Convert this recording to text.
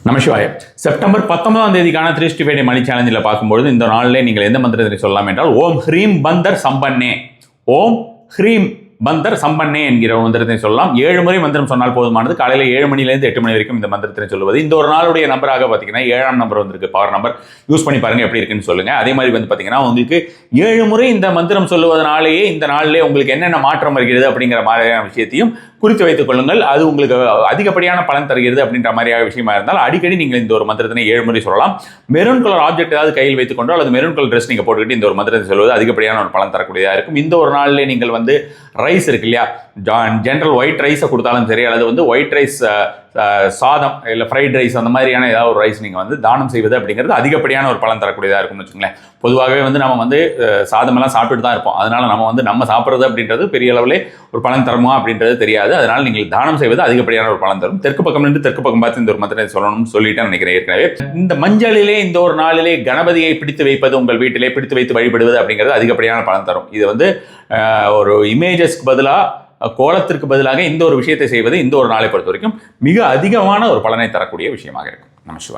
நமசிவாய. September 19ஆம் தேதிக்கான 365 டே மணி சேலஞ்சில் பார்க்கும்பொழுது இந்த நாளிலே நீங்கள் எந்த மந்திரத்தை சொல்லலாம் என்றால் ஓம் ஹ்ரீம் பந்தர் சம்பன்னே, ஓம் ஹ்ரீம் பந்தர் சம்பன்னே என்கிற மந்திரத்தை சொல்லலாம். 7 முறை மந்திரம் சொன்னால் போதுமானது. காலையில் 7 மணிலேருந்து 8 மணி வரைக்கும் இந்த மந்திரத்தை சொல்லுவது. இந்த ஒரு நாளுடைய நம்பராக பார்த்தீங்கன்னா 7ஆம் நம்பர் வந்திருக்கு, பவர் நம்பர். யூஸ் பண்ணி பாருங்க எப்படி இருக்குன்னு சொல்லுங்க. அதே மாதிரி வந்து பார்த்தீங்கன்னா உங்களுக்கு 7 முறை இந்த மந்திரம் சொல்லுவதனாலேயே இந்த நாளிலே உங்களுக்கு என்னென்ன மாற்றம் வருகிறது அப்படிங்கிற மாதிரியான விஷயத்தையும் குறித்து வைத்துக் கொள்ளுங்கள். அது உங்களுக்கு அதிகப்படியான பலன் தருகிறது அப்படின்ற மாதிரியான விஷயமா இருந்தால் அடிக்கடி நீங்கள் இந்த ஒரு மந்திரத்தினை 7 முறை சொல்லலாம். மெரூன் கலர் ஆப்ஜெக்ட் ஏதாவது கையில் வைத்துக் கொண்டோ அல்லது மெரூன் கலர் ட்ரெஸ் நீங்கள் போட்டுக்கிட்டு இந்த ஒரு மந்திரத்தை சொல்வது அதிகப்படியான ஒரு பலன் தரக்கூடியதாக இருக்கும். இந்த ஒரு நாளிலே நீங்கள் வந்து ரைஸ் இருக்கு இல்லையா, ஜென்ரல் ஒயிட் ரைஸை கொடுத்தாலும் சரி, அல்லது வந்து ஒயிட் ரைஸ் சாதம் இல்லை ஃப்ரைட் ரைஸ் அந்த மாதிரியான ஏதாவது ஒரு ரைஸ் நீங்கள் வந்து தானம் செய்வது அப்படிங்கிறது அதிகப்படியான ஒரு பலன் தரக்கூடியதாக இருக்கும்னு வச்சுங்களேன். பொதுவாகவே வந்து நம்ம வந்து சாதமெல்லாம் சாப்பிட்டுட்டு தான் இருப்போம். அதனால நம்ம சாப்பிட்றது அப்படின்றது பெரிய அளவில் ஒரு பலன் தருமா அப்படின்றது தெரியாது. அதனால் நீங்கள் தானம் செய்வது அதிகப்படியான ஒரு பலன் தரும். தெற்கு பக்கம் நின்று தெற்கு பக்கம் பார்த்து இந்த ஒரு மந்திரத்தை சொல்லணும்னு சொல்லிட்டு நினைக்கிறேன். ஏற்கனவே இந்த மஞ்சளிலே இந்த ஒரு நாளிலே கணபதியை பிடித்து வைப்பது, உங்கள் வீட்டிலே பிடித்து வைத்து வழிபடுவது அப்படிங்கிறது அதிகப்படியான பலன் தரும். இது வந்து ஒரு இமேஜஸ்க்கு பதிலாக கோலத்திற்கு பதிலாக இந்த ஒரு விஷயத்தை செய்வது இந்த ஒரு நாளை பொறுத்த வரைக்கும் மிக அதிகமான ஒரு பலனை தரக்கூடிய விஷயமாக இருக்கும். நமசிவாய.